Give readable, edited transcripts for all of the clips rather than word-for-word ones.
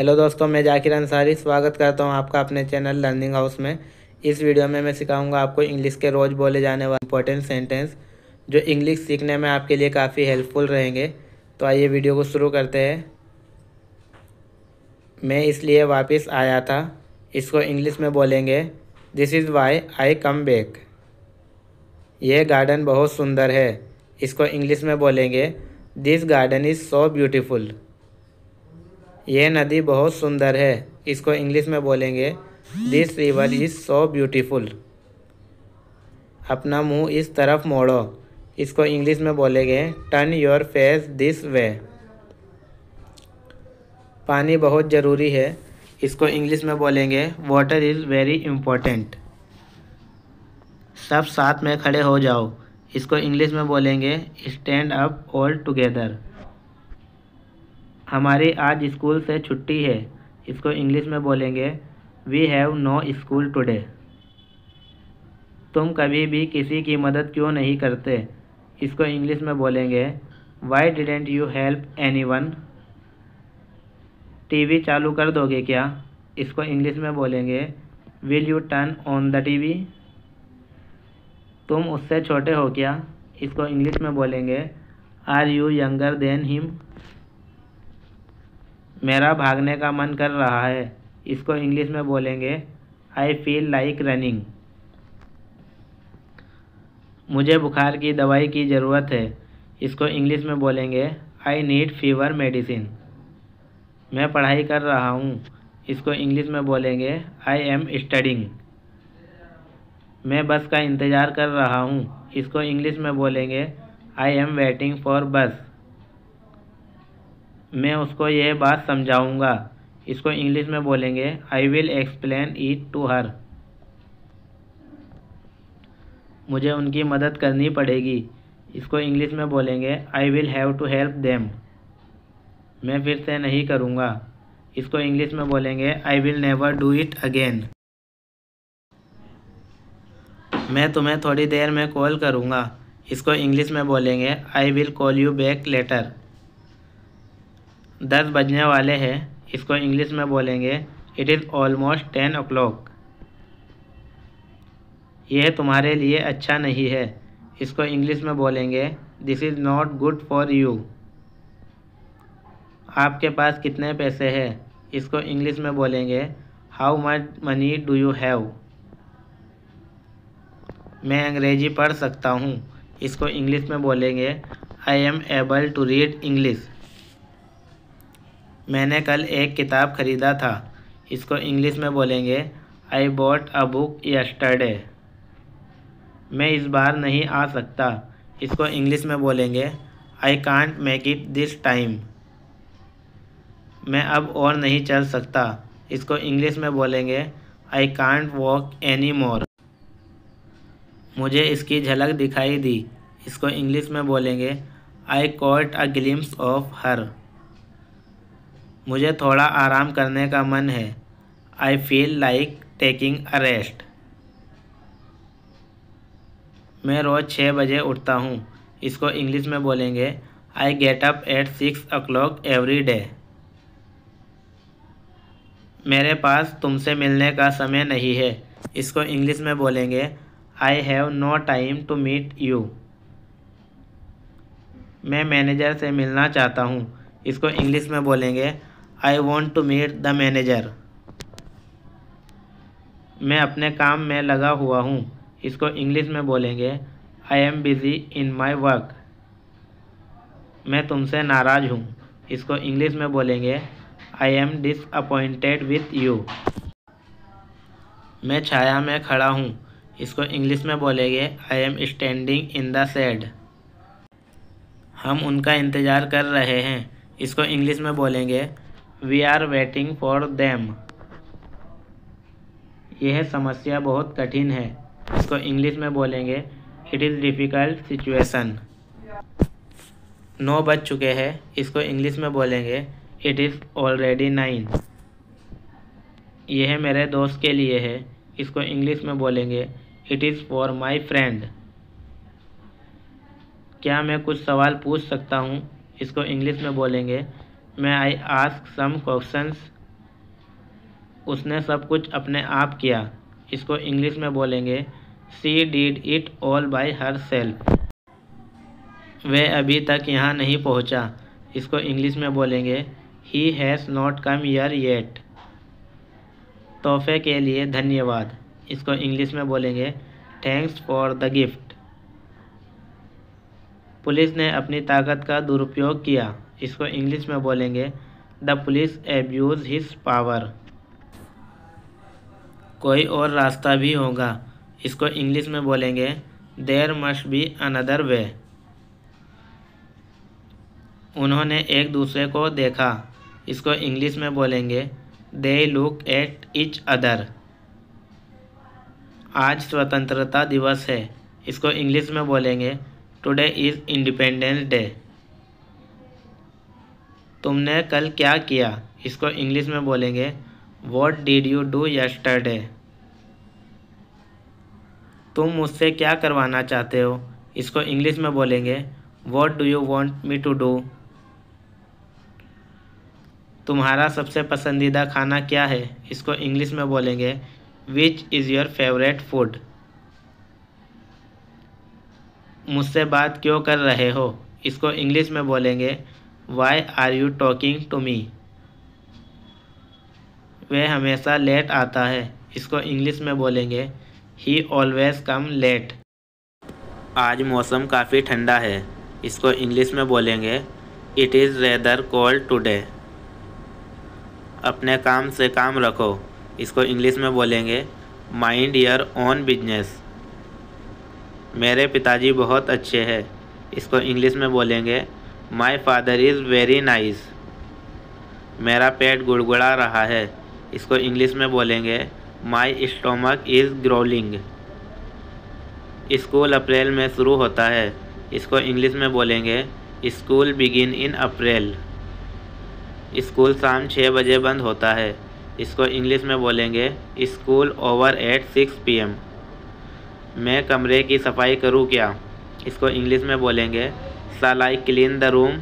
Hello दोस्तों, मैं जाकिर अंसारी स्वागत करता हूं आपका अपने चैनल लर्निंग हाउस में। इस वीडियो में मैं सिखाऊंगा आपको इंग्लिश के रोज़ बोले जाने वाले इंपॉर्टेंट सेंटेंस जो इंग्लिश सीखने में आपके लिए काफ़ी हेल्पफुल रहेंगे। तो आइए वीडियो को शुरू करते हैं। मैं इसलिए वापस आया था, इसको इंग्लिश में बोलेंगे this is why I come back. यह गार्डन बहुत सुंदर है, इसको इंग्लिश में बोलेंगे this garden is so beautiful. यह नदी बहुत सुंदर है, इसको इंग्लिश में बोलेंगे this river is so beautiful. अपना मुंह इस तरफ मोड़ो, इसको इंग्लिश में बोलेंगे turn your face this way. पानी बहुत ज़रूरी है, इसको इंग्लिश में बोलेंगे वाटर इज़ वेरी इम्पोर्टेंट। सब साथ में खड़े हो जाओ, इसको इंग्लिश में बोलेंगे स्टैंड अप ऑल टुगेदर। हमारी आज स्कूल से छुट्टी है, इसको इंग्लिश में बोलेंगे we have no school today. तुम कभी भी किसी की मदद क्यों नहीं करते, इसको इंग्लिश में बोलेंगे why didn't you help anyone. TV चालू कर दोगे क्या, इसको इंग्लिश में बोलेंगे will you turn on the TV. तुम उससे छोटे हो क्या, इसको इंग्लिश में बोलेंगे are you younger than him. मेरा भागने का मन कर रहा है, इसको इंग्लिश में बोलेंगे आई फील लाइक रनिंग। मुझे बुखार की दवाई की ज़रूरत है, इसको इंग्लिश में बोलेंगे आई नीड फीवर मेडिसिन। मैं पढ़ाई कर रहा हूँ, इसको इंग्लिश में बोलेंगे आई एम स्टडिंग। मैं बस का इंतज़ार कर रहा हूँ, इसको इंग्लिश में बोलेंगे आई एम वेटिंग फॉर बस। मैं उसको यह बात समझाऊंगा, इसको इंग्लिश में बोलेंगे I will explain it to her. मुझे उनकी मदद करनी पड़ेगी, इसको इंग्लिश में बोलेंगे I will have to help them. मैं फिर से नहीं करूँगा, इसको इंग्लिश में बोलेंगे I will never do it again. मैं तुम्हें थोड़ी देर में कॉल करूँगा, इसको इंग्लिश में बोलेंगे I will call you back later. 10 बजने वाले हैं, इसको इंग्लिश में बोलेंगे इट इज़ ऑलमोस्ट 10 o'clock। यह तुम्हारे लिए अच्छा नहीं है, इसको इंग्लिश में बोलेंगे this is not good for you. आपके पास कितने पैसे हैं, इसको इंग्लिश में बोलेंगे how much money do you have. मैं अंग्रेजी पढ़ सकता हूँ, इसको इंग्लिश में बोलेंगे I am able to read English. मैंने कल एक किताब ख़रीदा था, इसको इंग्लिश में बोलेंगे I bought a book yesterday. मैं इस बार नहीं आ सकता, इसको इंग्लिश में बोलेंगे I can't make it this time. मैं अब और नहीं चल सकता, इसको इंग्लिश में बोलेंगे I can't walk any more. मुझे इसकी झलक दिखाई दी, इसको इंग्लिश में बोलेंगे आई caught a glimpse of her. मुझे थोड़ा आराम करने का मन है, I feel like taking a rest. मैं रोज़ 6 बजे उठता हूँ, इसको इंग्लिश में बोलेंगे I get up at 6 o'clock every day. मेरे पास तुमसे मिलने का समय नहीं है, इसको इंग्लिश में बोलेंगे I have no time to meet you. मैं मैनेजर से मिलना चाहता हूँ, इसको इंग्लिश में बोलेंगे I want to meet the manager. मैं अपने काम में लगा हुआ हूँ, इसको इंग्लिश में बोलेंगे I am busy in my work. मैं तुमसे नाराज़ हूँ, इसको इंग्लिश में बोलेंगे I am disappointed with you. मैं छाया में खड़ा हूँ, इसको इंग्लिश में बोलेंगे I am standing in the shade. हम उनका इंतज़ार कर रहे हैं, इसको इंग्लिश में बोलेंगे we are waiting for them. यह समस्या बहुत कठिन है, इसको इंग्लिश में बोलेंगे इट इज़ डिफ़िकल्ट सिचुएशन। 9 बज चुके हैं, इसको इंग्लिश में बोलेंगे इट इज़ ऑलरेडी 9। यह मेरे दोस्त के लिए है, इसको इंग्लिश में बोलेंगे it is for my friend. क्या मैं कुछ सवाल पूछ सकता हूँ, इसको इंग्लिश में बोलेंगे मैं आई आस्क सम क्वेश्चंस। उसने सब कुछ अपने आप किया। इसको इंग्लिश में बोलेंगे she did it all bye her self. वह अभी तक यहाँ नहीं पहुँचा। इसको इंग्लिश में बोलेंगे he has not come here yet. तोहफे के लिए धन्यवाद। इसको इंग्लिश में बोलेंगे thanks for the gift. Police ने अपनी ताकत का दुरुपयोग किया। इसको इंग्लिश में बोलेंगे the police abuse his power. कोई और रास्ता भी होगा। इसको इंग्लिश में बोलेंगे there must be another way. उन्होंने एक दूसरे को देखा। इसको इंग्लिश में बोलेंगे they look at each other. आज स्वतंत्रता दिवस है। इसको इंग्लिश में बोलेंगे टुडे इज़ इंडिपेंडेंस डे। तुमने कल क्या किया? इसको इंग्लिश में बोलेंगे what did you do yesterday. तुम मुझसे क्या करवाना चाहते हो? इसको इंग्लिश में बोलेंगे what do you want me to do. तुम्हारा सबसे पसंदीदा खाना क्या है? इसको इंग्लिश में बोलेंगे which is your favourite food. मुझसे बात क्यों कर रहे हो? इसको इंग्लिश में बोलेंगे why are you talking to me. वह हमेशा लेट आता है। इसको इंग्लिश में बोलेंगे ही ऑलवेज कम लेट। आज मौसम काफ़ी ठंडा है। इसको इंग्लिश में बोलेंगे it is rather cold today. अपने काम से काम रखो। इसको इंग्लिश में बोलेंगे माइंड योर ओन बिजनेस। मेरे पिताजी बहुत अच्छे हैं। इसको इंग्लिश में बोलेंगे my father is very nice. मेरा पेट गुड़गुड़ा रहा है। इसको इंग्लिश में बोलेंगे माई स्टोमक इज़ ग्रोलिंग। स्कूल अप्रैल में शुरू होता है। इसको इंग्लिश में बोलेंगे school begin in April. School शाम 6 बजे बंद होता है। इसको इंग्लिश में बोलेंगे स्कूल ओवर एट 6 PM। मैं कमरे की सफाई करूँ क्या? इसको इंग्लिश में बोलेंगे शाल आई क्लीन द रूम।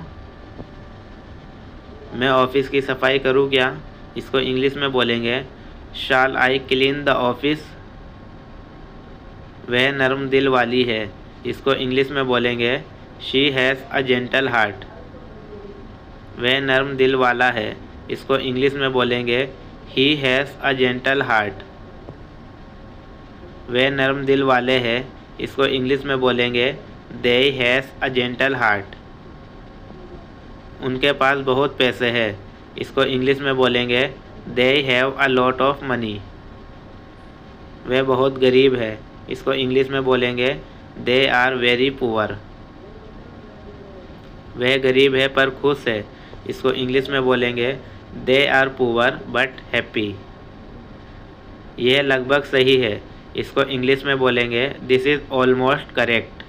मैं ऑफिस की सफाई करूँ क्या? इसको इंग्लिश में बोलेंगे शाल आई क्लीन द ऑफिस। वह नरम दिल वाली है। इसको इंग्लिश में बोलेंगे she has a gentle heart. वह नरम दिल वाला है। इसको इंग्लिश में बोलेंगे he has a gentle heart. वह नरम दिल वाले हैं। इसको इंग्लिश में बोलेंगे they has a gentle heart. उनके पास बहुत पैसे हैं। इसको इंग्लिश में बोलेंगे they have a lot of money. वह बहुत गरीब है। इसको इंग्लिश में बोलेंगे दे आर वेरी पुअर। वह गरीब है पर खुश है। इसको इंग्लिश में बोलेंगे they are poor but happy. यह लगभग सही है। इसको इंग्लिश में बोलेंगे दिस इज़ ऑलमोस्ट करेक्ट।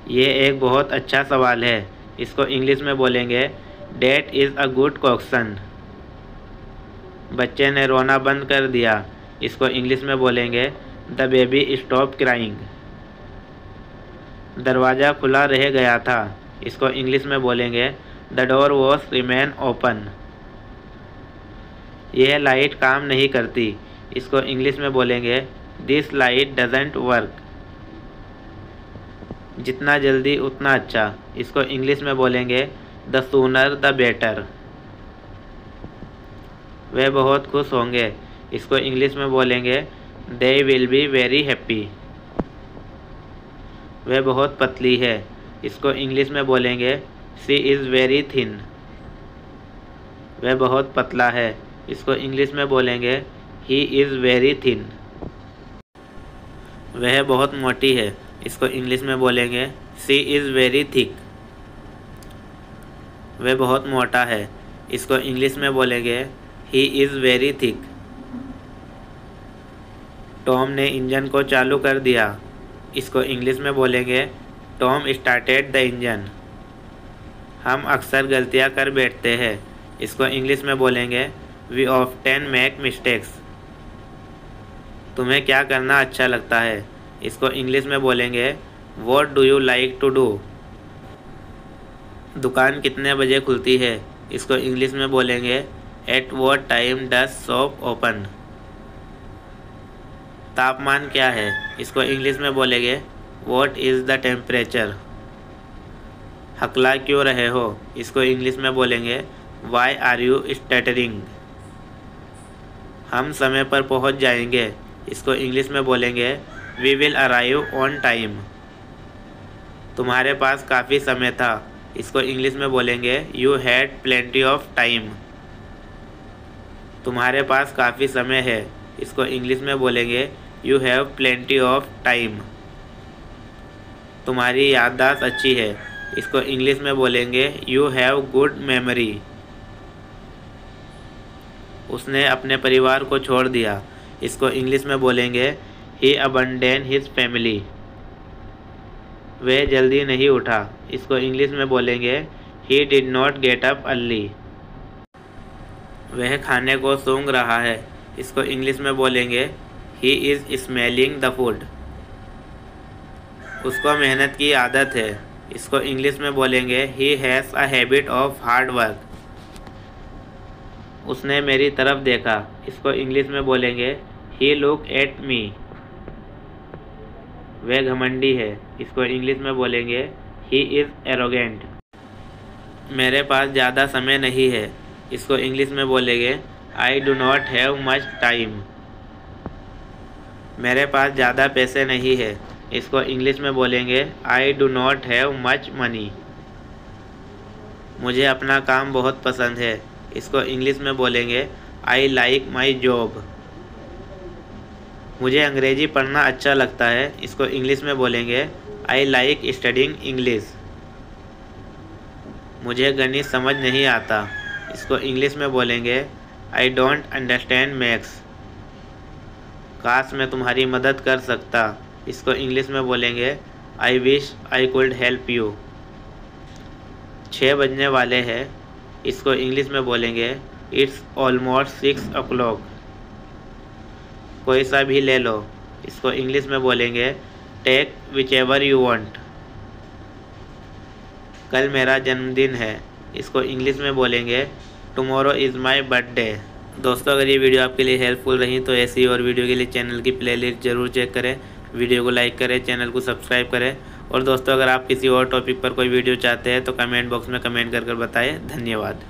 ये एक बहुत अच्छा सवाल है। इसको इंग्लिश में बोलेंगे that is a good question. बच्चे ने रोना बंद कर दिया। इसको इंग्लिश में बोलेंगे द बेबी स्टॉप क्राइंग। दरवाज़ा खुला रह गया था। इसको इंग्लिश में बोलेंगे the door was remain open. यह लाइट काम नहीं करती। इसको इंग्लिश में बोलेंगे दिस लाइट डजेंट वर्क। जितना जल्दी उतना अच्छा। इसको इंग्लिश में बोलेंगे द सूनर द बेटर। वे बहुत खुश होंगे। इसको इंग्लिश में बोलेंगे they will be very happy. वह बहुत पतली है। इसको इंग्लिश में बोलेंगे शी इज़ वेरी थिन। वह बहुत पतला है। इसको इंग्लिश में बोलेंगे ही इज़ वेरी थिन। वह बहुत मोटी है। इसको इंग्लिश में बोलेंगे शी इज़ वेरी थिक। वह बहुत मोटा है। इसको इंग्लिश में बोलेंगे he is very thick. Tom ने इंजन को चालू कर दिया। इसको इंग्लिश में बोलेंगे टॉम स्टार्टेड द इंजन। हम अक्सर गलतियां कर बैठते हैं। इसको इंग्लिश में बोलेंगे वी ऑफ्टन मेक मिस्टेक्स। तुम्हें क्या करना अच्छा लगता है? इसको इंग्लिश में बोलेंगे what do you like to do. दुकान कितने बजे खुलती है? इसको इंग्लिश में बोलेंगे at what time does shop open. तापमान क्या है, इसको इंग्लिश में बोलेंगे व्हाट इज़ द टेम्परेचर। हकला क्यों रहे हो, इसको इंग्लिश में बोलेंगे वाई आर यू स्टटरिंग। हम समय पर पहुंच जाएंगे, इसको इंग्लिश में बोलेंगे we will arrive on time. तुम्हारे पास काफ़ी समय था, इसको इंग्लिश में बोलेंगे you had plenty of time. तुम्हारे पास काफ़ी समय है, इसको इंग्लिश में बोलेंगे you have plenty of time. तुम्हारी याददाश्त अच्छी है, इसको इंग्लिश में बोलेंगे यू हैव गुड मेमोरी। उसने अपने परिवार को छोड़ दिया, इसको इंग्लिश में बोलेंगे ही अबंडेन हिज फैमिली। वह जल्दी नहीं उठा, इसको इंग्लिश में बोलेंगे he did not get up early. वह खाने को सूंघ रहा है, इसको इंग्लिश में बोलेंगे he is smelling the food. उसको मेहनत की आदत है, इसको इंग्लिश में बोलेंगे he has a habit of hard work. उसने मेरी तरफ देखा, इसको इंग्लिश में बोलेंगे ही लुक एट मी। वह घमंडी है, इसको इंग्लिश में बोलेंगे ही इज़ एरोगेंट। मेरे पास ज़्यादा समय नहीं है, इसको इंग्लिश में बोलेंगे I do not have much time. मेरे पास ज़्यादा पैसे नहीं है, इसको इंग्लिश में बोलेंगे I do not have much money. मुझे अपना काम बहुत पसंद है, इसको इंग्लिश में बोलेंगे आई लाइक माई जॉब। मुझे अंग्रेज़ी पढ़ना अच्छा लगता है, इसको इंग्लिश में बोलेंगे आई लाइक स्टडिंग इंग्लिश। मुझे गणित समझ नहीं आता, इसको इंग्लिश में बोलेंगे आई डोंट अंडरस्टैंड मैथ्स। काश मैं तुम्हारी मदद कर सकता, इसको इंग्लिश में बोलेंगे I wish I could help you. 6 बजने वाले हैं, इसको इंग्लिश में बोलेंगे इट्स ऑलमोस्ट 6 o'clock। कोई सा भी ले लो, इसको इंग्लिश में बोलेंगे take whichever you want. कल मेरा जन्मदिन है, इसको इंग्लिश में बोलेंगे टुमारो इज़ माई बर्थडे। दोस्तों, अगर ये वीडियो आपके लिए हेल्पफुल रही तो ऐसी और वीडियो के लिए चैनल की प्लेलिस्ट ज़रूर चेक करें, वीडियो को लाइक करें, चैनल को सब्सक्राइब करें। और दोस्तों, अगर आप किसी और टॉपिक पर कोई वीडियो चाहते हैं तो कमेंट बॉक्स में कमेंट कर बताएं। धन्यवाद।